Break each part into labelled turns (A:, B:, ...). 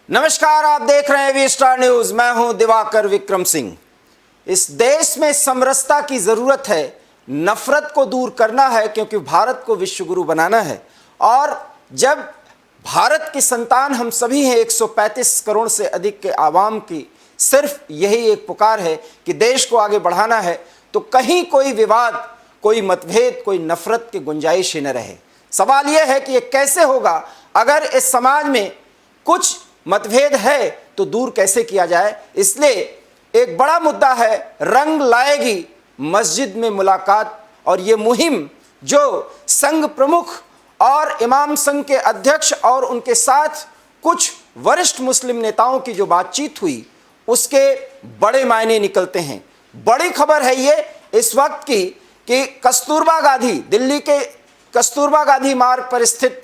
A: नमस्कार, आप देख रहे हैं वी स्टार न्यूज। मैं हूं दिवाकर विक्रम सिंह। इस देश में समरसता की जरूरत है, नफरत को दूर करना है, क्योंकि भारत को विश्व गुरु बनाना है। और जब भारत की संतान हम सभी हैं, 135 करोड़ से अधिक के आवाम की सिर्फ यही एक पुकार है कि देश को आगे बढ़ाना है, तो कहीं कोई विवाद, कोई मतभेद, कोई नफरत की गुंजाइश ही न रहे। सवाल यह है कि यह कैसे होगा? अगर इस समाज में कुछ मतभेद है तो दूर कैसे किया जाए? इसलिए एक बड़ा मुद्दा है, रंग लाएगी मस्जिद में मुलाकात। और ये मुहिम जो संघ प्रमुख और इमाम संघ के अध्यक्ष और उनके साथ कुछ वरिष्ठ मुस्लिम नेताओं की जो बातचीत हुई, उसके बड़े मायने निकलते हैं। बड़ी खबर है ये इस वक्त की कि कस्तूरबा गांधी, दिल्ली के कस्तूरबा गांधी मार्ग पर स्थित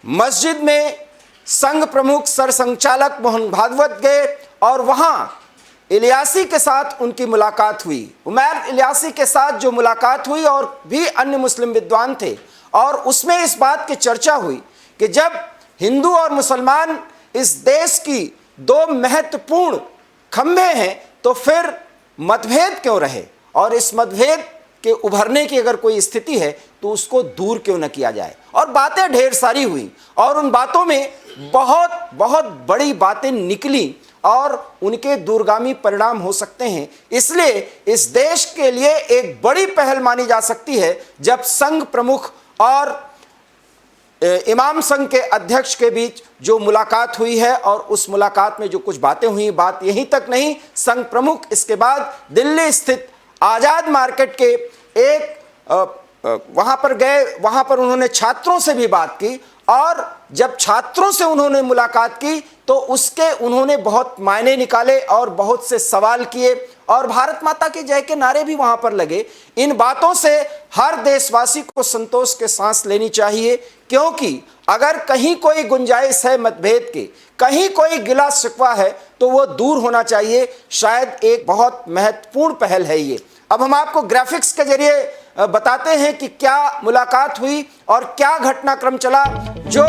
A: मस्जिद में संघ प्रमुख सरसंघचालक मोहन भागवत गए और वहां इलियासी के साथ उनकी मुलाकात हुई। उमैर इलियासी के साथ जो मुलाकात हुई और भी अन्य मुस्लिम विद्वान थे, और उसमें इस बात की चर्चा हुई कि जब हिंदू और मुसलमान इस देश की दो महत्वपूर्ण खंभे हैं, तो फिर मतभेद क्यों रहे? और इस मतभेद के उभरने की अगर कोई स्थिति है तो उसको दूर क्यों न किया जाए? और बातें ढेर सारी हुई और उन बातों में बहुत बहुत बड़ी बातें निकली और उनके दूरगामी परिणाम हो सकते हैं। इसलिए इस देश के लिए एक बड़ी पहल मानी जा सकती है जब संघ प्रमुख और इमाम संघ के अध्यक्ष के बीच जो मुलाकात हुई है, और उस मुलाकात में जो कुछ बातें हुई, बात यहीं तक नहीं, संघ प्रमुख इसके बाद दिल्ली स्थित आजाद मार्केट के एक वहां पर गए। वहां पर उन्होंने छात्रों से भी बात की, और जब छात्रों से उन्होंने मुलाकात की तो उसके उन्होंने बहुत मायने निकाले और बहुत से सवाल किए, और भारत माता की जय के नारे भी वहां पर लगे। इन बातों से हर देशवासी को संतोष के सांस लेनी चाहिए, क्योंकि अगर कहीं कोई गुंजाइश है मतभेद की, कहीं कोई गिला शिकवा है, तो वो दूर होना चाहिए। शायद एक बहुत महत्वपूर्ण पहल है ये। अब हम आपको ग्राफिक्स के जरिए बताते हैं कि क्या मुलाकात हुई और क्या घटनाक्रम चला। जो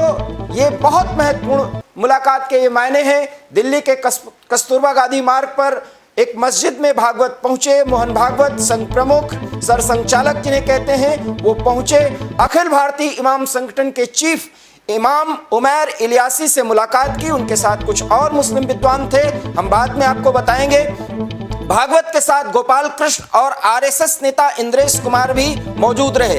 A: ये बहुत महत्वपूर्ण मुलाकात के ये मायने हैं। दिल्ली के कस्तूरबा गांधी मार्ग पर एक मस्जिद में भागवत पहुंचे, मोहन भागवत संघ प्रमुख, सरसंघचालक जिन्हें कहते हैं, वो पहुंचे। अखिल भारतीय इमाम संगठन के चीफ इमाम उमैर इलियासी से मुलाकात की। उनके साथ कुछ और मुस्लिम विद्वान थे, हम बाद में आपको बताएंगे। भागवत के साथ गोपाल कृष्ण और आरएसएस नेता इंद्रेश कुमार भी मौजूद रहे।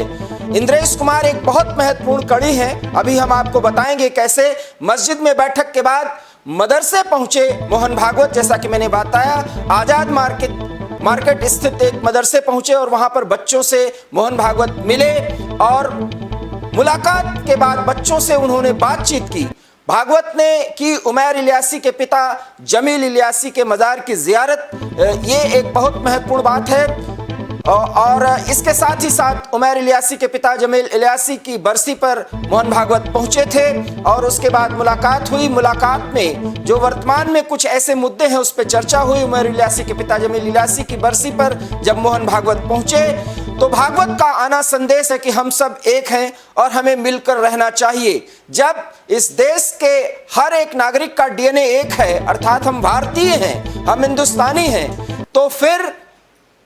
A: इंद्रेश कुमार एक बहुत महत्वपूर्ण कड़ी है, अभी हम आपको बताएंगे कैसे। मस्जिद में बैठक के बाद मदरसे पहुंचे मोहन भागवत, जैसा कि मैंने बताया, आजाद मार्केट स्थित एक मदरसे पहुंचे और वहां पर बच्चों से मोहन भागवत मिले, और मुलाकात के बाद बच्चों से उन्होंने बातचीत की। भागवत ने की उमैर इलियासी के पिता जमील इलियासी के मज़ार की ज़ियारत। ये एक बहुत महत्वपूर्ण बात है। और इसके साथ ही साथ उमैर इलियासी के पिता जमील इलियासी की बरसी पर मोहन भागवत पहुंचे थे, और उसके बाद मुलाकात हुई। मुलाकात में जो वर्तमान में कुछ ऐसे मुद्दे हैं उस पर चर्चा हुई। उमैर इलियासी के पिता जमील इलियासी की बरसी पर जब मोहन भागवत पहुंचे तो भागवत का आना संदेश है कि हम सब एक हैं और हमें मिलकर रहना चाहिए। जब इस देश के हर एक नागरिक का डीएनए एक है, अर्थात हम भारतीय हैं, हम हिंदुस्तानी हैं, तो फिर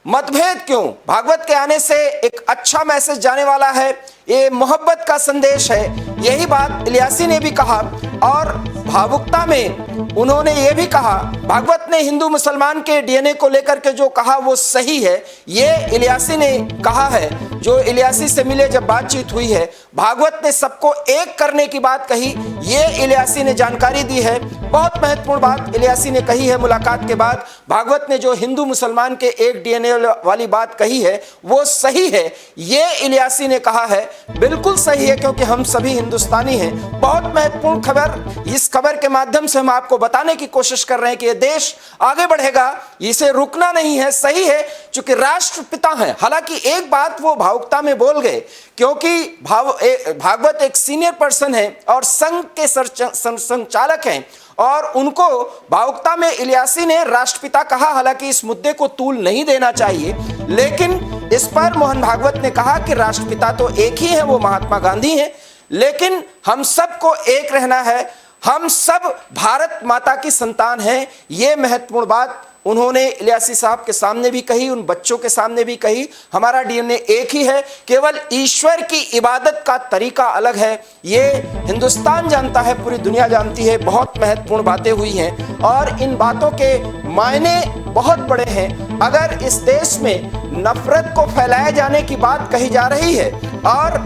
A: मतभेद क्यों? भागवत के आने से एक अच्छा मैसेज जाने वाला है, ये मोहब्बत का संदेश है। यही बात इलियासी ने भी कहा, और भावुकता में उन्होंने ये भी कहा, भागवत ने हिंदू मुसलमान के डीएनए को लेकर के जो कहा वो सही है, ये इलियासी ने कहा है। जो इलियासी से मिले जब बातचीत हुई है, भागवत ने सबको एक करने की बात कही, ये इलियासी ने जानकारी दी है। बहुत महत्वपूर्ण बात इलियासी ने कही है मुलाकात के बाद। भागवत ने जो हिंदू मुसलमान के एक डीएनए वाली बात कही है वो सही है, ये इलियासी ने कहा है, बिल्कुल सही है, क्योंकि हम सभी हिंदुस्तानी हैं। बहुत महत्वपूर्ण खबर, इस खबर के माध्यम से हम आपको बताने की कोशिश कर रहे हैं कि ये देश आगे बढ़ेगा, इसे रुकना नहीं है। सही है, चूंकि राष्ट्रपिता हैं। हालांकि एक बात वो भावुकता में बोल गए, क्योंकि भागवत एक सीनियर पर्सन है और संघ के संचालक हैं, और उनको भावुकता में इलियासी ने राष्ट्रपिता कहा। हालांकि इस मुद्दे को तूल नहीं देना चाहिए, लेकिन इस पर मोहन भागवत ने कहा कि राष्ट्रपिता तो एक ही है, वो महात्मा गांधी हैं, लेकिन हम सबको एक रहना है। हम सब भारत माता की संतान हैं। ये महत्वपूर्ण बात उन्होंने इलियासी साहब के सामने भी कही, उन बच्चों के सामने भी कही। हमारा डीएनए एक ही है, केवल ईश्वर की इबादत का तरीका अलग है। ये हिंदुस्तान जानता है, पूरी दुनिया जानती है। बहुत महत्वपूर्ण बातें हुई हैं और इन बातों के मायने बहुत बड़े हैं। अगर इस देश में नफरत को फैलाए जाने की बात कही जा रही है और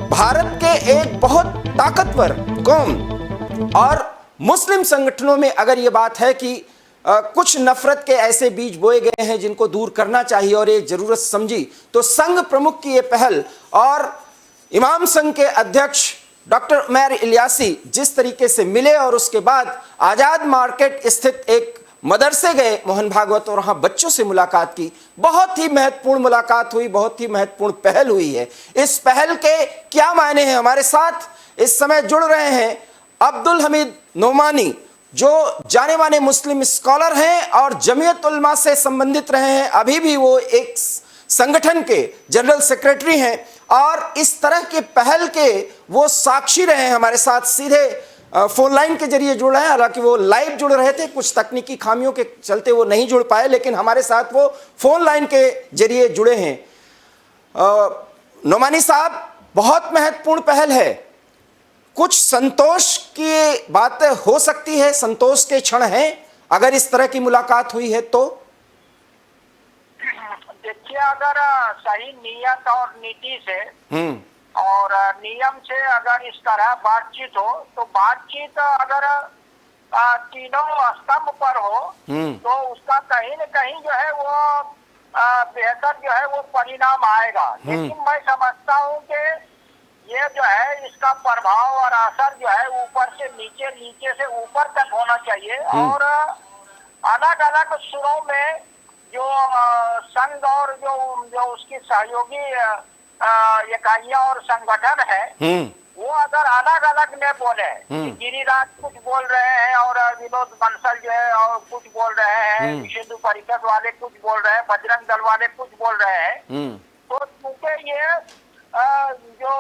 A: भारत के एक बहुत ताकतवर कौम और मुस्लिम संगठनों में अगर ये बात है कि कुछ नफरत के ऐसे बीज बोए गए हैं जिनको दूर करना चाहिए और ये जरूरत समझी, तो संघ प्रमुख की ये पहल और इमाम संघ के अध्यक्ष डॉक्टर उमैर इलियासी जिस तरीके से मिले और उसके बाद आजाद मार्केट स्थित एक मदरसे गए मोहन भागवत और वहां बच्चों से मुलाकात की, बहुत ही महत्वपूर्ण मुलाकात हुई, बहुत ही महत्वपूर्ण पहल हुई है। इस पहल के क्या मायने हैं? हमारे साथ इस समय जुड़ रहे हैं अब्दुल हमीद नोमानी, जो जाने माने मुस्लिम स्कॉलर हैं और जमीयत उलमा से संबंधित रहे हैं। अभी भी वो एक संगठन के जनरल सेक्रेटरी हैं और इस तरह के पहल के वो साक्षी रहे हैं। हमारे साथ सीधे फोन लाइन के जरिए जुड़ रहे हैं, हालांकि वो लाइव जुड़ रहे थे, कुछ तकनीकी खामियों के चलते वो नहीं जुड़ पाए, लेकिन हमारे साथ वो फोन लाइन के जरिए जुड़े हैं। नोमानी साहब, बहुत महत्वपूर्ण पहल है, कुछ संतोष की बातें हो सकती है, संतोष के क्षण हैं अगर इस तरह की मुलाकात हुई है तो?
B: देखिए, अगर सही नियत और नीति से और नियम से अगर इस तरह बातचीत हो तो बातचीत अगर तीनों स्तंभ पर हो तो उसका कहीं न कहीं जो है वो बेहतर जो है वो परिणाम आएगा। लेकिन मैं समझता हूँ कि ये जो है इसका प्रभाव और असर जो है ऊपर से नीचे, नीचे से ऊपर तक होना चाहिए और अलग अलग सुरों में जो संघ और जो उसकी सहयोगी इकाइयां और संगठन है वो अगर अलग अलग ने बोले, गिरिराज कुछ बोल रहे हैं और विनोद बंसल जो है और कुछ बोल रहे हैं, विश्व हिंदू परिषद वाले कुछ बोल रहे हैं, बजरंग दल वाले कुछ बोल रहे हैं, तो क्योंकि ये जो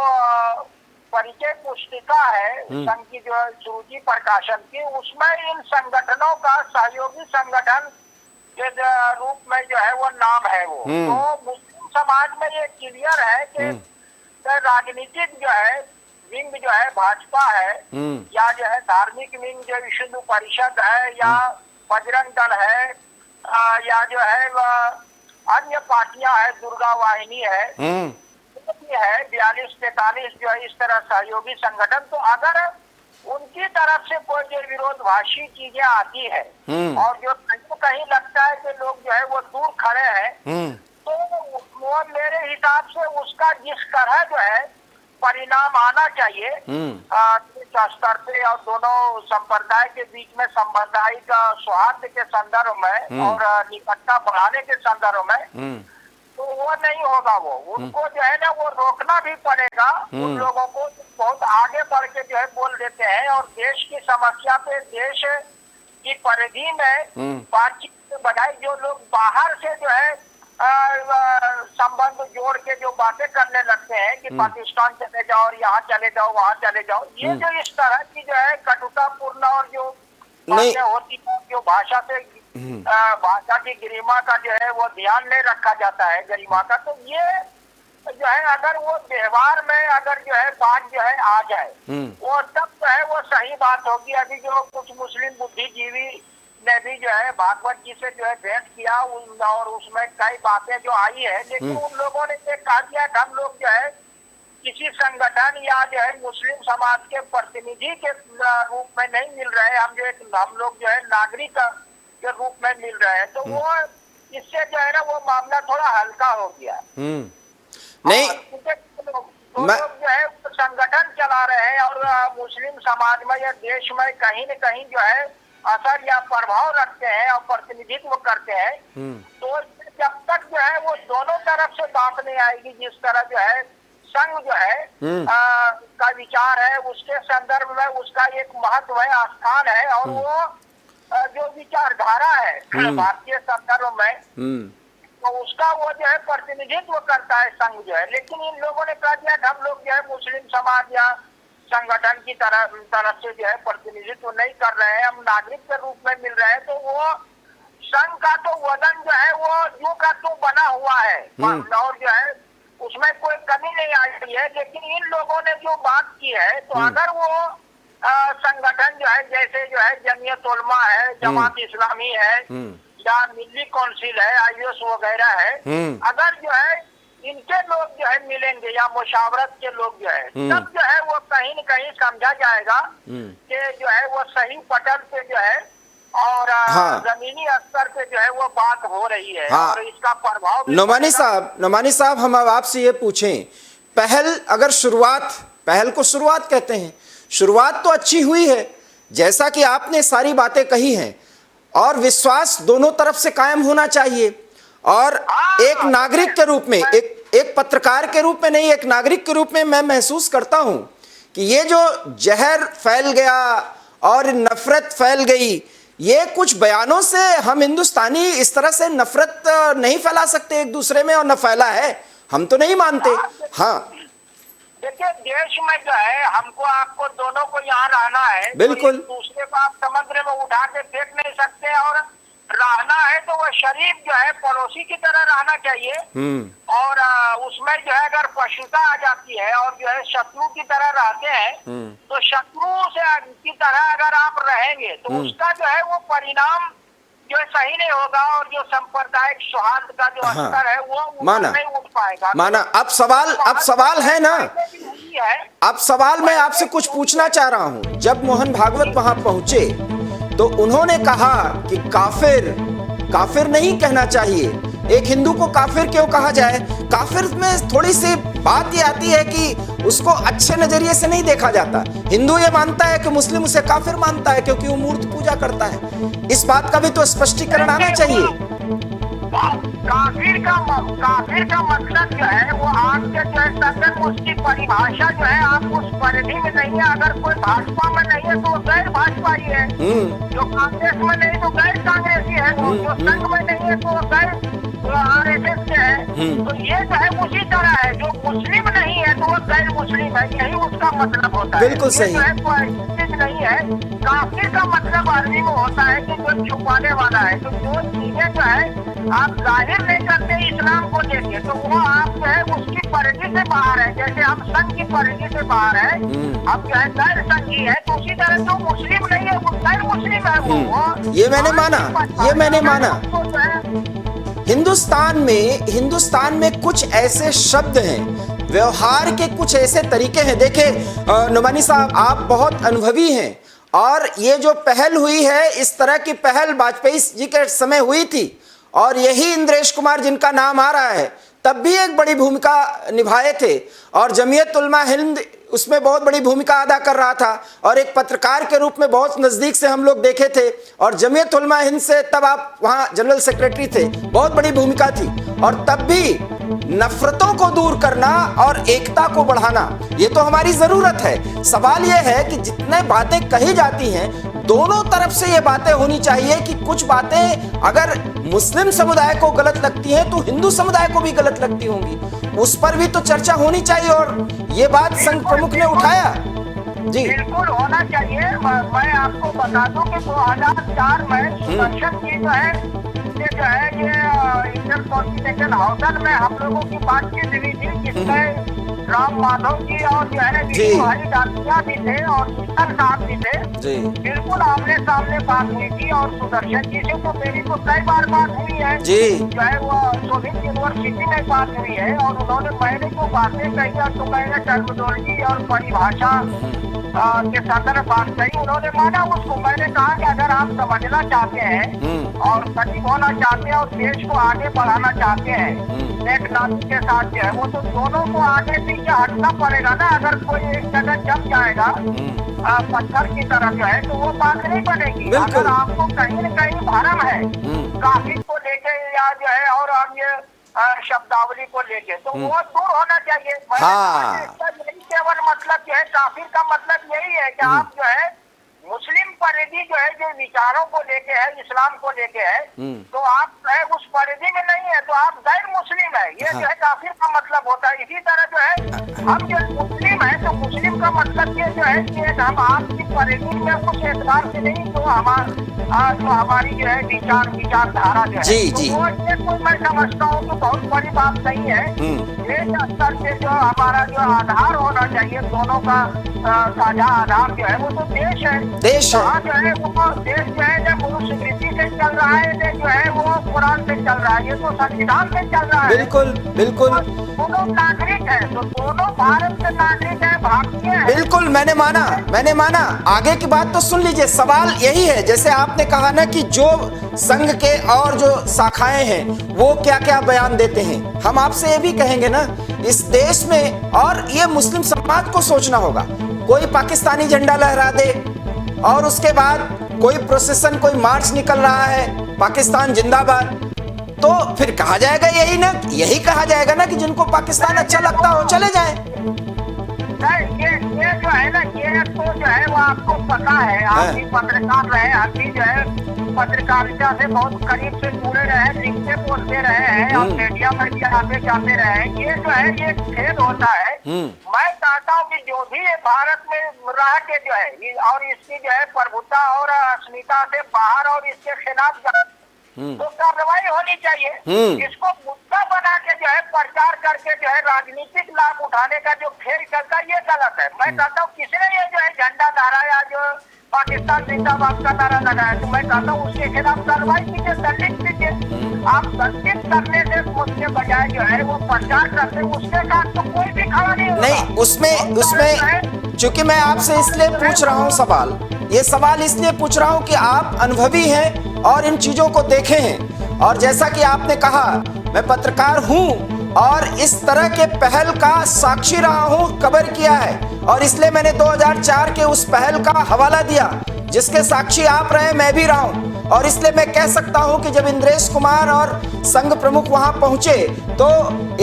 B: परिचय पुस्तिका है संघ की जो सूची प्रकाशन की, उसमें इन संगठनों का सहयोगी संगठन के रूप में जो है वो नाम है वो। तो मुस्लिम समाज में ये क्लियर है कि राजनीतिक जो है विंग जो है भाजपा है या जो है धार्मिक विंग जो विश्व हिंदू परिषद है या बजरंग दल है या जो है अन्य पार्टियां है, दुर्गा वाहिनी है 42-43 जो है इस तरह सहयोगी संगठन, तो अगर उनकी तरफ से कोई जो विरोधभाषी चीजें आती है और जो कहीं लगता है कि लोग जो है वो दूर खड़े हैं, तो वो मेरे हिसाब से उसका जिस तरह जो है परिणाम आना चाहिए स्तर पे और दोनों संप्रदाय के बीच में सांप्रदायिक सौहार्द के संदर्भ में और निकटता बढ़ाने के संदर्भ में, तो वो नहीं होगा। वो उनको जो है ना वो रोकना भी पड़ेगा। उन लोगों को बहुत आगे बढ़ के जो है बोल देते हैं और देश की समस्या पे देश की परिधि में बातचीत के बजाय जो लोग बाहर से जो है संबंध जोड़ के जो बातें करने लगते हैं कि पाकिस्तान चले जाओ और यहाँ चले जाओ वहाँ चले जाओ, ये जो इस तरह की जो है कटुतापूर्ण और जो बातें होती है, जो भाषा से भाषा की गरिमा का जो है वो ध्यान नहीं रखा जाता है, गरिमा का, तो ये जो है अगर वो व्यवहार में अगर जो है बात जो है आ जाए वो तब जो है वो सही बात होगी। अभी जो कुछ मुस्लिम बुद्धिजीवी ने भी जो है भागवत जी से जो है भेंट किया और उसमें कई बातें जो आई है, लेकिन उन लोगों ने ये कहा दिया कि हम लोग जो है किसी संगठन या जो है मुस्लिम समाज के प्रतिनिधि के रूप में नहीं मिल रहे, हम लोग जो है नागरिक के रूप में मिल रहे हैं, तो वो इससे जो है ना वो मामला थोड़ा हल्का हो गया।
A: नहीं,
B: लोग जो है संगठन चला रहे हैं और मुस्लिम समाज में या देश में कहीं न कहीं जो है असर या प्रभाव रखते हैं और प्रतिनिधित्व करते हैं, तो जब तक जो है वो दोनों तरफ से बात नहीं आएगी, जिस तरह जो है संघ जो है का विचार है उसके संदर्भ में उसका एक महत्व है, स्थान है और वो जो विचारधारा है भारतीय संदर्भ में तो उसका वो जो है प्रतिनिधित्व करता है संघ जो है। लेकिन इन लोगों ने कहा दिया कि हम लोग जो है मुस्लिम समाज या संगठन की तरफ से जो है प्रतिनिधित्व नहीं कर रहे हैं, हम नागरिक के रूप में मिल रहे हैं, तो वो संघ का तो वजन जो है वो यूं का त्यों बना हुआ है और जो है उसमें कोई कमी नहीं आई है। लेकिन इन लोगों ने जो बात की है, तो अगर वो संगठन जो है जैसे जो है जमीयत उलमा है, जमात इस्लामी है या मिली काउंसिल है, आईओएस वगैरह है, अगर जो है इनके लोग जो है मिलेंगे या मुशावरत के लोग जो है, तब जो है वो कहीं न कहीं समझा जाएगा कि जो है वो सही पटल पे जो है और जमीनी स्तर पे जो है वो बात हो रही है और इसका प्रभाव।
A: नोमानी साहब हम अब आपसे ये पूछें, पहल को शुरुआत कहते हैं, शुरुआत तो अच्छी हुई है जैसा कि आपने सारी बातें कही हैं, और विश्वास दोनों तरफ से कायम होना चाहिए। और एक नागरिक के रूप में, एक पत्रकार के रूप में नहीं, एक नागरिक के रूप में मैं महसूस करता हूं कि ये जो जहर फैल गया और नफरत फैल गई, ये कुछ बयानों से हम हिंदुस्तानी इस तरह से नफरत नहीं फैला सकते एक दूसरे में, और न फैला है, हम तो नहीं मानते। हाँ
B: देखिए, देश में जो है हमको आपको दोनों को यहाँ रहना है,
A: बिल्कुल,
B: तो दूसरे को आप समुद्र में उठा के फेंक नहीं सकते, और रहना है तो वो शरीफ जो है पड़ोसी की तरह रहना चाहिए। और उसमें जो है अगर पशुता आ जाती है और जो है शत्रु की तरह रहते हैं, तो शत्रु से की तरह अगर आप रहेंगे तो उसका जो है वो परिणाम जो सही नहीं होगा, और जो सांप्रदायिक सौहार्द का जो स्तर है वो नहीं उठ पाएगा।
A: माना अब सवाल है ना, अब सवाल मैं आपसे कुछ पूछना चाह रहा हूं। जब मोहन भागवत वहां पहुंचे तो उन्होंने कहा कि काफिर नहीं कहना चाहिए। एक हिंदू को काफिर क्यों कहा जाए? काफिर में थोड़ी सी बात ये आती है कि उसको अच्छे नजरिए से नहीं देखा जाता। हिंदू ये मानता है कि मुस्लिम उसे काफिर मानता है क्योंकि वो मूर्ति पूजा करता है। इस बात का भी तो स्पष्टीकरण आना चाहिए।
B: काफिर का मतलब जो है वो आपके जो है सदन उसकी परिभाषा जो है आप उस परिधि में नहीं है। अगर कोई भाजपा में नहीं है तो गैर भाजपाई है, जो कांग्रेस में नहीं तो गैर कांग्रेसी है, जो संघ में नहीं है तो गैर आरएसएस के है। तो ये जो है उसी तरह है, जो मुस्लिम नहीं है तो वो गैर मुस्लिम है, यही उसका मतलब होता है।
A: बिल्कुल सही
B: है, कोई नहीं है। काफिर का मतलब आदमी में होता है कि जो छुपाने वाला है, तो जो चीजें जो है आप जाहिर नहीं करते इस्लाम को लेके, तो वो आप जो है उसकी परिधि से बाहर है। जैसे हम संघ की परिधि से बाहर है, हम जो है गैर संघी है, तो उसी तरह जो मुस्लिम नहीं है वो गैर मुस्लिम है। वो
A: ये मैंने माना। हिंदुस्तान में कुछ ऐसे शब्द हैं, व्यवहार के कुछ ऐसे तरीके हैं। देखे नोमानी साहब, आप बहुत अनुभवी हैं, और ये जो पहल हुई है, इस तरह की पहल वाजपेयी जी के समय हुई थी, और यही इंद्रेश कुमार जिनका नाम आ रहा है तब भी एक बड़ी भूमिका निभाए थे, और जमीयत उलमा हिंद उसमें बहुत बड़ी भूमिका अदा कर रहा था, और एक पत्रकार के रूप में बहुत नज़दीक से हम लोग देखे थे। और जमीयत उलमा हिंद से तब आप वहाँ जनरल सेक्रेटरी थे, बहुत बड़ी भूमिका थी, और तब भी नफरतों को दूर करना और एकता को बढ़ाना ये तो हमारी ज़रूरत है। सवाल ये है कि जितने बातें कही जाती हैं, दोनों तरफ से ये बातें होनी चाहिए कि कुछ बातें अगर मुस्लिम समुदाय को गलत लगती हैं तो हिंदू समुदाय को भी गलत लगती होंगी, उस पर भी तो चर्चा होनी चाहिए। और ये बात संघ प्रमुख ने उठाया। जी
B: बिल्कुल होना चाहिए। मैं आपको बता दूं कि 2004 में सुदर्शन जी जो है ये इंटरकॉन्टिनेंटल होटल में हम लोगों की बातचीत हुई थी, जिसमें राम माधव जी और जो है भाई डाकिया भी थे और शीतल साहब भी थे। बिल्कुल आमने सामने बात हुई थी, और सुदर्शन जी से तो मेरी तो कई बार बात हुई है, चाहे वो शोभित यूनिवर्सिटी में बात हुई है, और उन्होंने मैंने जो बातें कही तो मैंने टर्मिनोलॉजी और परिभाषा के संदर्भ बात कही, उन्होंने माना उसको। मैंने कहा कि अगर आप समझना चाहते हैं और सटीक होना चाहते हैं और देश को आगे बढ़ाना चाहते हैं टेक्नोलॉजी के साथ जो है, वो तो दोनों को आगे पीछे हटना पड़ेगा ना। अगर कोई एक जगह जम जाएगा पत्थर की तरह जो है, तो वो बात नहीं बनेगी। अगर आपको कहीं न कहीं भरम है काफी को लेके या जो है और हम ये शब्दावली को लेके, तो वो दूर होना चाहिए। केवल मतलब जो है काफिर का मतलब यही है कि आप जो है मुस्लिम परिधि जो है जो विचारों को लेके है, इस्लाम को लेके है, तो आप जो है उस परिधि में नहीं है तो आप गैर मुस्लिम है। ये जो है काफिर का मतलब होता है। इसी तरह जो है हम जो मुस्लिम है तो मुस्लिम का मतलब ये जो है कि हम आपकी परिधि में कुछ एतबार से नहीं, जो हमारी जो है विचारधारा जो है,
A: जी,
B: तो
A: जी।
B: वो इससे कोई मैं समझता हूँ कि बहुत बड़ी बात नहीं है। देश स्तर से जो हमारा जो आधार होना चाहिए, दोनों का साझा आधार जो है, वो तो देश है।
A: देश है।
B: वहाँ जो है वो देश जो है जब मनुस्मृति से चल रहा है, जो है वो कुरान से चल रहा है, ये तो संविधान से चल रहा है।
A: बिल्कुल बिल्कुल
B: दोनों नागरिक है, तो दोनों भारत के नागरिक है, भारतीय है।
A: बिल्कुल, मैंने माना। आगे की बात तो सुन लीजिए। सवाल यही है, जैसे आपने कहा ना कि जो संघ के और जो शाखाएं हैं वो क्या क्या बयान देते हैं, हम आपसे ये भी कहेंगे ना, इस देश में और ये मुस्लिम समाज को सोचना होगा। कोई पाकिस्तानी झंडा लहरा दे और उसके बाद कोई प्रोसेशन, कोई मार्च निकल रहा है पाकिस्तान जिंदाबाद, तो फिर कहा जाएगा यही कहा जाएगा ना कि जिनको पाकिस्तान अच्छा लगता हो चले जाएं।
B: ये जो है ना, ये तो जो है वो आपको पता है, आप भी पत्रकार रहे, हम भी जो है पत्रकारिता से बहुत करीब से जुड़े रहे, लिखते बोलते रहे हैं और मीडिया में भी आते जाते रहे हैं। ये जो है ये खेद होता है। मैं चाहता हूँ कि जो भी ये भारत में रह के जो है और इसकी जो है प्रभुता और अस्मिता से बाहर और इसके खिलाफ तो कार्रवाई होनी चाहिए। इसको मुद्दा बना के जो है प्रचार करके जो है राजनीतिक लाभ उठाने का जो खेल चलता है, ये गलत है। मैं कहता हूँ किसने ये जो है झंडा लहराया, जो पाकिस्तान जिंदाबाद का नारा लगाया, तो मैं कहता हूँ उसके खिलाफ कार्रवाई कीजिए, दंडित कीजिए। आप दंडित करने से उसके बजाय जो है वो प्रचार करते, उसके साथ तो कोई भी खड़ा नहीं होगा।
A: नहीं, उसमें चूंकि मैं आपसे इसलिए पूछ रहा हूँ सवाल, ये सवाल इसलिए पूछ रहा हूँ कि आप अनुभवी हैं और इन चीजों को देखे हैं, और जैसा कि आपने कहा मैं पत्रकार हूं और इस तरह के पहल का साक्षी रहा हूं, कवर किया है, और इसलिए मैंने 2004 के उस पहल का हवाला दिया जिसके साक्षी आप रहे, मैं भी रहा हूं। और इसलिए मैं कह सकता हूं कि जब इंद्रेश कुमार और संघ प्रमुख वहां पहुंचे तो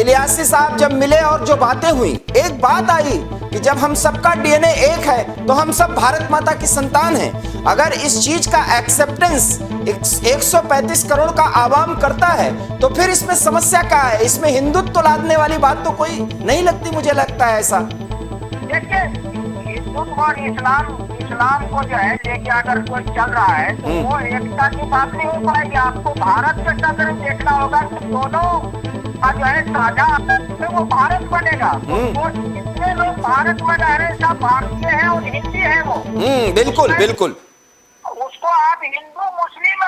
A: इलियासी साहब जब मिले और जो बातें हुई, एक बात आई कि जब हम सबका डीएनए एक है तो हम सब भारत माता की संतान हैं। अगर इस चीज का एक्सेप्टेंस 135 करोड़ का आवाम करता है तो फिर इसमें समस्या क्या है? इसमें हिंदुत्व लादने वाली बात तो कोई नहीं लगती, मुझे लगता है ऐसा।
B: देखिए, हिंदुत्व और इस्लाम को जो है लेके अगर कोई चल रहा है तो वो एकता की बात नहीं हो पाएगी। आपको भारत के अगर देखना होगा तो दोनों का जो है साझा तो वो भारत बनेगा। तो जितने लोग भारत में रह रहे सब भारतीय हैं और हिंदी है वो।
A: बिल्कुल बिल्कुल।
B: उसको आप हिंदू मुस्लिम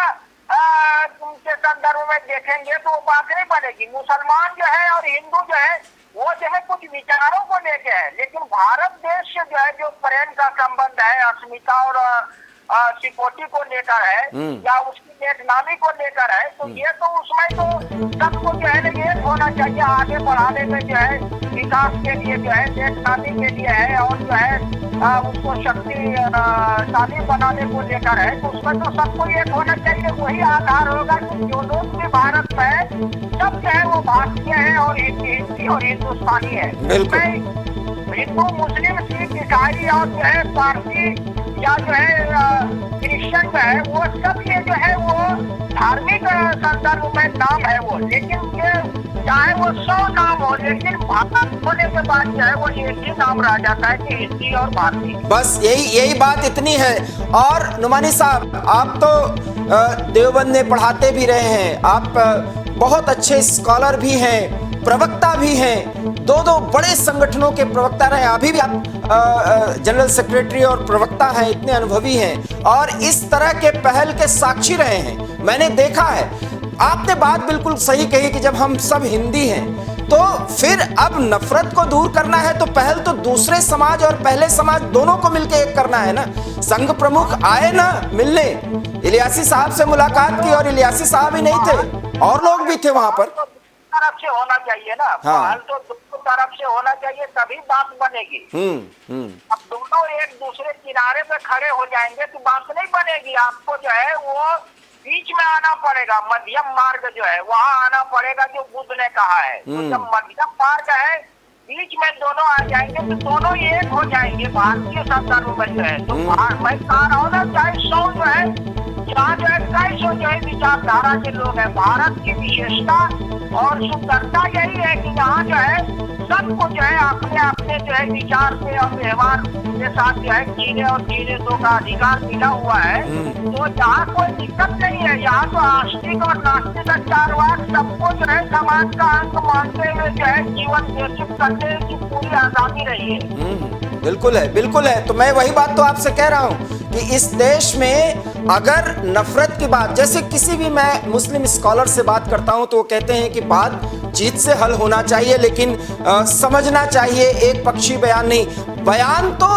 B: के संदर्भ में देखेंगे तो वो बात नहीं बनेगी। मुसलमान जो है और हिंदू जो है वो जो है कुछ विचारों को लेके है, लेकिन भारत देश से जो है जो प्रेम का संबंध है, अस्मिता और सिपोटी को लेकर है या उसकी नेकनामी को लेकर है, तो ये तो उसमें तो सबको जो है ना एक होना चाहिए। आगे बढ़ाने में जो है विकास के लिए जो है नेकनामी के लिए है और जो है उसको शक्तिशाली बनाने को लेकर है, तो उसमें तो सबको एक होना चाहिए। वही आधार होगा कि जो लोग भी भारत में है सब जो है वो भारतीय है और हिंदी और हिंदुस्तानी है। हिंदू मुस्लिम सिख ईसाई और जो है पारसी या जो है क्रिश्चियन जो है वो सब ये जो है वो धार्मिक संदर्भ में नाम है वो, लेकिन ये चाहे वो 100 नाम हो, लेकिन भारत होने के बाद जो है वो एक ही नाम रह जाता है कि हिंदी और भारती।
A: बस यही बात इतनी है। और नुमानी साहब, आप तो देवबंद में पढ़ाते भी रहे हैं, आप बहुत अच्छे स्कॉलर भी हैं, प्रवक्ता भी हैं, दो बड़े संगठनों के प्रवक्ता रहे, अभी भी आप जनरल सेक्रेटरी और प्रवक्ता हैं, इतने अनुभवी हैं और इस तरह के पहल के साक्षी रहे हैं। मैंने देखा है, आपने बात बिल्कुल सही कही कि जब हम सब हिंदी हैं तो फिर अब नफरत को दूर करना है तो पहल तो दूसरे समाज और पहले समाज दोनों को मिलकर एक करना है ना। संघ प्रमुख आए ना मिलने, इलियासी साहब से मुलाकात की और इलियासी साहब ही नहीं थे, और लोग भी थे वहां पर।
B: तरफ से होना चाहिए ना, पहल तो दोनों तरफ से होना चाहिए, तभी बात बनेगी। अब दोनों एक दूसरे किनारे पे खड़े हो जाएंगे तो बात नहीं बनेगी। आपको जो है वो बीच में आना पड़ेगा, मध्यम मार्ग जो है वहाँ आना पड़ेगा, जो बुद्ध ने कहा है। तो जब मध्यम मार्ग है, बीच में दोनों आ जाएंगे तो दोनों एक हो जाएंगे भारतीय संदर्भ में जो है। तो मैं कह रहा हूँ ना, चाहे 100 जो है यहाँ जो है 250 जो है विचारधारा के लोग हैं। भारत की विशेषता और सुंदरता यही है कि यहाँ जो है सबको जो है अपने अपने जो है विचार से और व्यवहार के साथ जो है जीने और जीने दो का अधिकार मिला हुआ है, तो यहाँ कोई दिक्कत नहीं है। यहाँ तो आस्तिक और नास्तिक चारवाक सबको जो है समाज का अंग मानते हुए जो है जीवन व्यतीत करने की पूरी आजादी रही है।
A: बिल्कुल है, बिल्कुल है। तो मैं वही बात तो आपसे कह रहा हूं कि इस देश में अगर नफरत की बात, जैसे किसी भी मैं मुस्लिम स्कॉलर से बात करता हूं तो वो कहते हैं कि बात जीत से हल होना चाहिए, लेकिन समझना चाहिए, एक पक्षी बयान नहीं। बयान तो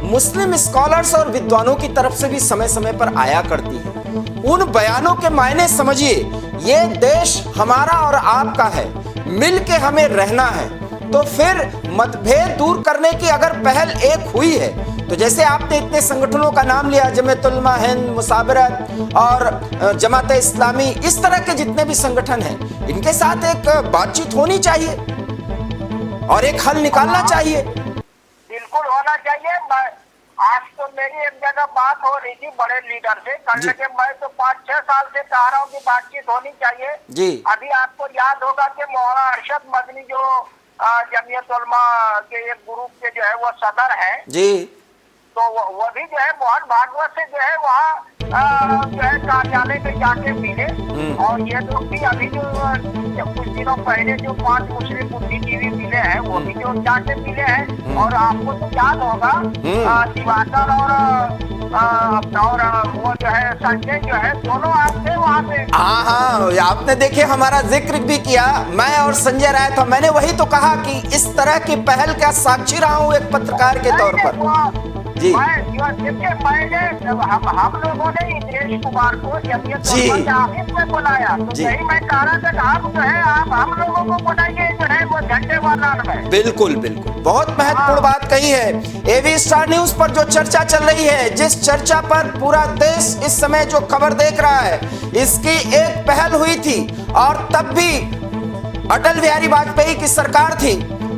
A: मुस्लिम स्कॉलर्स और विद्वानों की तरफ से भी समय समय पर आया करती है। उन बयानों के मायने समझिए। ये देश हमारा और आपका है, मिल के हमें रहना है। तो फिर मतभेद दूर करने की अगर पहल एक हुई है, तो जैसे आपने इतने संगठनों का नाम लिया, जमात उलमा हिंद, मुसाबरत और जमात इस्लामी, इस तरह के जितने भी संगठन हैं, इनके साथ एक बातचीत होनी चाहिए और एक हल निकालना चाहिए।
B: बिल्कुल होना चाहिए। आज तो मेरी एक जगह बात हो रही थी बड़े लीडर से, कल के मैं तो 5-6 साल से कह रहा हूँ कि बातचीत होनी चाहिए
A: जी।
B: अभी आपको याद होगा कि मौलाना अरशद मदनी जो जमीयत उलमा के एक ग्रुप के जो है वो सदर है
A: जी,
B: तो वो भी जो है मोहन भागवत से जो है वहाँ जो है कार्यालय में जाके मिले। और ये लोग भी अभी जो कुछ दिनों पहले जो 5 मुस्लिम बुद्धिजीवी मिले हैं वो भी जो जाके मिले हैं। और आपको तो याद होगा दिवाकर और वो जो है संजय जो है दोनों आप थे वहाँ पे।
A: हाँ हाँ, आपने देखिए हमारा जिक्र भी किया, मैं और संजय राय था। मैंने वही तो कहा कि इस तरह की पहल का साक्षी रहा हूँ एक पत्रकार के तौर पर जी।
B: मैंने हम लोगों ने इंद्रेश कुमार को जमीयत ऑफिस में बुलाया, तो यही मैं कह रहा था कि आप जो है आप हम लोगों को बुलाइए जो है वो झंडे वाला में।
A: बिल्कुल बिल्कुल, बहुत महत्वपूर्ण बात कही है। एवी स्टार न्यूज पर जो चर्चा चल रही है, जिस चर्चा पर पूरा देश इस समय जो खबर देख रहा है, इसकी एक पहल हुई थी और तब भी अटल बिहारी वाजपेयी की सरकार थी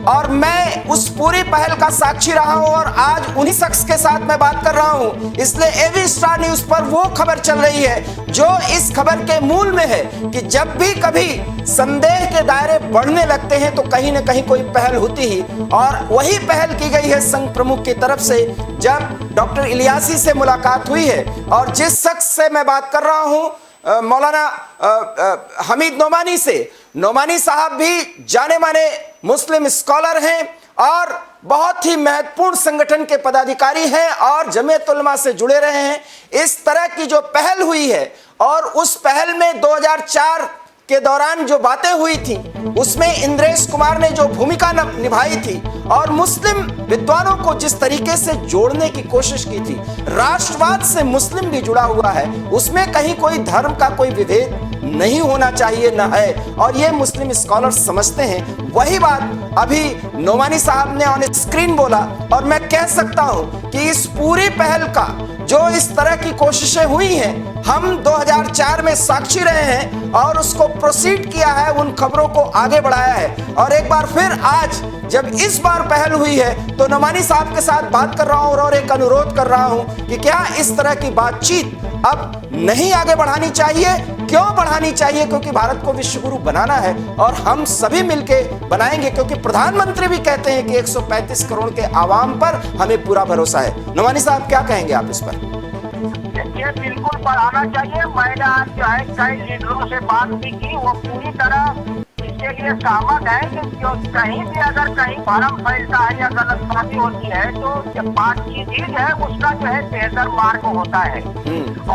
A: और मैं उस पूरी पहल का साक्षी रहा हूं और आज उन्हीं शख्स के साथ मैं बात कर रहा हूं। इसलिए एवी स्टार न्यूज पर वो खबर चल रही है जो इस खबर के मूल में है कि जब भी कभी संदेह के दायरे बढ़ने लगते हैं तो कहीं ना कहीं कोई पहल होती ही, और वही पहल की गई है संघ प्रमुख की तरफ से जब डॉक्टर इलियासी से मुलाकात हुई है। और जिस शख्स से मैं बात कर रहा हूं मौलाना हमीद नोमानी से, नोमानी साहब भी जाने माने मुस्लिम स्कॉलर हैं और बहुत ही महत्वपूर्ण संगठन के पदाधिकारी हैं और जमीयत उलमा से जुड़े रहे हैं। इस तरह की जो पहल हुई है और उस पहल में 2004 के दौरान जो बातें हुई थी उसमें इंद्रेश कुमार ने जो भूमिका निभाई थी और मुस्लिम विद्वानों को जिस तरीके से जोड़ने की कोशिश की थी, राष्ट्रवाद से मुस्लिम भी जुड़ा हुआ है, उसमें कहीं कोई धर्म का कोई विभेद नहीं होना चाहिए, न है, और ये मुस्लिम स्कॉलर समझते हैं। वही बात अभी नोमानी साहब ने ऑन स्क्रीन बोला और मैं कह सकता हूं कि इस पूरी पहल का जो इस तरह की कोशिशें हुई हैं, हम 2004 में साक्षी रहे हैं और उसको प्रोसीड किया है, उन खबरों को आगे बढ़ाया है। और एक बार फिर आज जब इस बार पहल हुई है तो नोमानी साहब के साथ बात कर रहा हूं और एक अनुरोध कर रहा हूं कि क्या इस तरह की बातचीत अब नहीं आगे बढ़ानी चाहिए? क्यों बढ़ानी चाहिए? क्योंकि भारत को विश्व गुरु बनाना है और हम सभी मिलके बनाएंगे, क्योंकि प्रधानमंत्री भी कहते हैं कि 135 करोड़ के आवाम पर हमें पूरा भरोसा है। नोमानी साहब क्या कहेंगे आप इस पर?
B: ये बिल्कुल बढ़ाना चाहिए। मैंने आज जो है कई लीडरों से बात भी की, वो पूरी तरह इसके लिए सहमत है कि जो कहीं भी अगर कहीं भरम फैलता है या गलतफहमी होती है तो जब बातचीत ही जो है उसका जो है बेहतर मार्ग होता है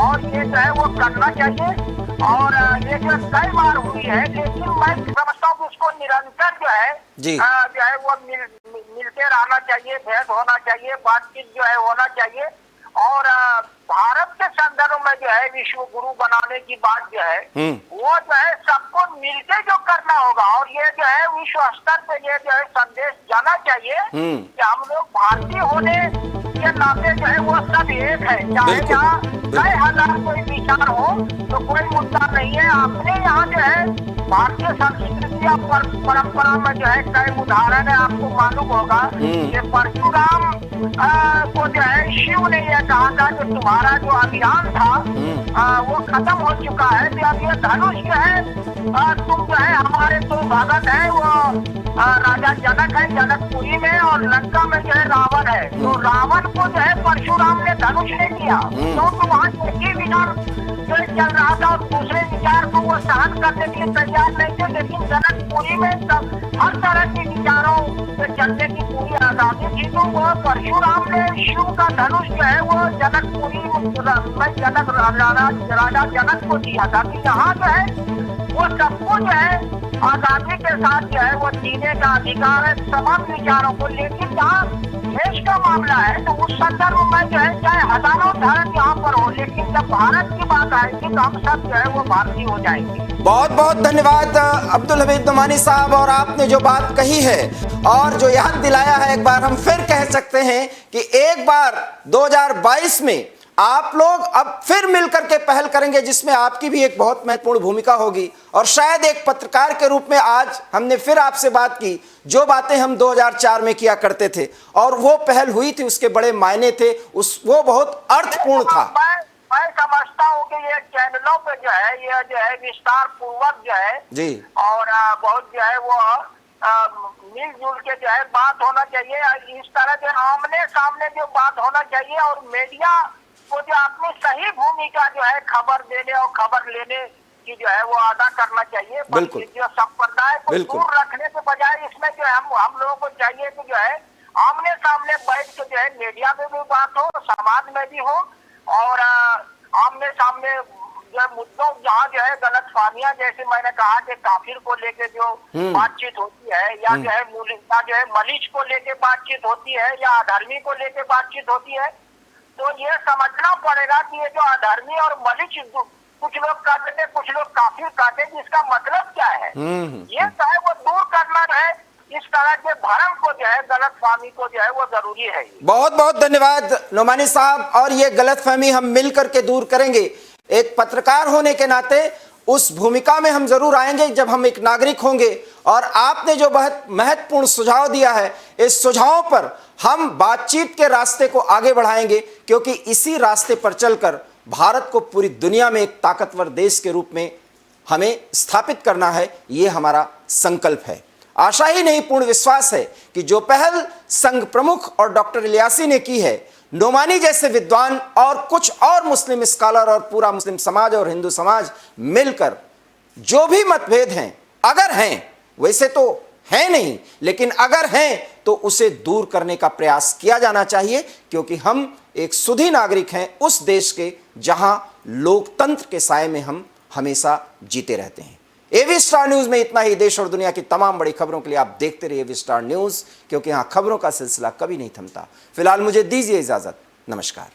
B: और ये जो है वो करना चाहिए। और ये जो कई बार हुई है, लेकिन मैं समझता हूँ कि उसको निरंतर जो है वो मिलते रहना चाहिए, भेंट होना चाहिए, बातचीत जो है होना चाहिए। और भारत के संदर्भ में जो है विश्व गुरु बनाने की बात जो है वो जो है सबको मिलके जो करना होगा। और ये जो है विश्व स्तर पे ये जो है संदेश जाना चाहिए कि हम लोग भारतीय होने के नाते जो है वो सब एक है, चाहे
A: बिल्कुल,
B: यहाँ
A: बिल्कुल।
B: कई हजार कोई विचार हो तो कोई मुद्दा नहीं है। अपने यहाँ जो है भारतीय संस्कृति या परंपरा में जो है कई उदाहरण है, आपको मालूम होगा कि परशुराम को जो है शिव ने यह कहा था कि तुम्हारा जो अभियान था वो खत्म हो चुका है, कि अब ये धनुष जो है तुम जो है हमारे तो भगत है, वो राजा जनक है जनकपुरी में, और लंका में जो है रावण है। तो रावण को जो है परशुराम ने धनुष नहीं दिया, तो वहाँ एक ही विचार जो चल रहा था और दूसरे विचार को वो सहन करने के लिए तैयार नहीं थे। लेकिन जनकपुरी में हर तरह के विचारों से चलने की पूरी आजादी थी। तो वो परशुराम ने शिव का धनुष जो है वो जनकपुरी में जनक राजा जनक को दिया था कि यहाँ जो है वो सबको जो है आजादी के साथ जो है वो जीने का अधिकार है तमाम विचारों को। लेकिन जहाँ देश का मामला है तो उस संदर्भ में जो है चाहे हजारों धर्म यहाँ पर हो, लेकिन जब भारत की बात आएगी तो हम सब जो है वो भारतीय हो जाएंगे।
A: बहुत बहुत धन्यवाद अब्दुल हमीद नोमानी साहब। और आपने जो बात कही है और जो याद दिलाया है, एक बार हम फिर कह सकते हैं कि एक बार 2022 में आप लोग अब फिर मिलकर के पहल करेंगे, जिसमें आपकी भी एक बहुत महत्वपूर्ण भूमिका होगी। और शायद एक पत्रकार के रूप में आज हमने फिर आपसे बात की, जो बातें हम 2004 में किया करते थे और वो पहल हुई थी, उसके बड़े मायने थे, वो बहुत अर्थपूर्ण था।
B: मैं समझता हूँ कि ये चैनलों पे जो है ये जो है विस्तार पूर्वक जो है
A: जी,
B: और बहुत जो है वो मिलजुल के जो है बात होना चाहिए। इस तरह के आमने सामने जो बात होना चाहिए, और मीडिया को जो अपनी सही भूमिका जो है खबर देने और खबर लेने की जो है वो अदा करना चाहिए।
A: बिल्कुल।
B: जो संप्रदाय को
A: बिल्कुल।
B: दूर रखने के बजाय इसमें जो है हम लोगों को चाहिए कि जो है आमने सामने बैठ के जो है मीडिया में भी बात हो, समाज में भी हो, और आमने सामने जो मुद्दों जहाँ जो है गलत फहमियां, जैसे मैंने कहा कि काफिर को लेके जो बातचीत होती है, या जो है जो है मलिच को लेके बातचीत होती है, या अधर्मी को लेके बातचीत होती है, तो ये समझना पड़ेगा कि ये जो अधर्मी और मलिच कुछ लोग कहते थे, कुछ लोग काफिर कहते, जिसका मतलब क्या है, ये जो है वो दूर करना है। इस तरह के भ्रम को जो है गलतफहमी को जो है वो जरूरी है।
A: बहुत बहुत धन्यवाद नोमानी साहब। और ये गलतफहमी हम मिलकर के दूर करेंगे। एक पत्रकार होने के नाते उस भूमिका में हम जरूर आएंगे जब हम एक नागरिक होंगे। और आपने जो बहुत महत्वपूर्ण सुझाव दिया है, इस सुझावों पर हम बातचीत के रास्ते को आगे बढ़ाएंगे, क्योंकि इसी रास्ते पर चलकर भारत को पूरी दुनिया में एक ताकतवर देश के रूप में हमें स्थापित करना है। ये हमारा संकल्प है। आशा ही नहीं, पूर्ण विश्वास है कि जो पहल संघ प्रमुख और डॉक्टर इलियासी ने की है, नोमानी जैसे विद्वान और कुछ और मुस्लिम स्कॉलर और पूरा मुस्लिम समाज और हिंदू समाज मिलकर, जो भी मतभेद हैं, अगर हैं, वैसे तो है नहीं, लेकिन अगर हैं तो उसे दूर करने का प्रयास किया जाना चाहिए, क्योंकि हम एक सुधी नागरिक हैं उस देश के जहां लोकतंत्र के साए में हम हमेशा जीते रहते हैं। एवी स्टार न्यूज में इतना ही। देश और दुनिया की तमाम बड़ी खबरों के लिए आप देखते रहिए एवी स्टार न्यूज, क्योंकि यहां खबरों का सिलसिला कभी नहीं थमता। फिलहाल मुझे दीजिए इजाजत। नमस्कार।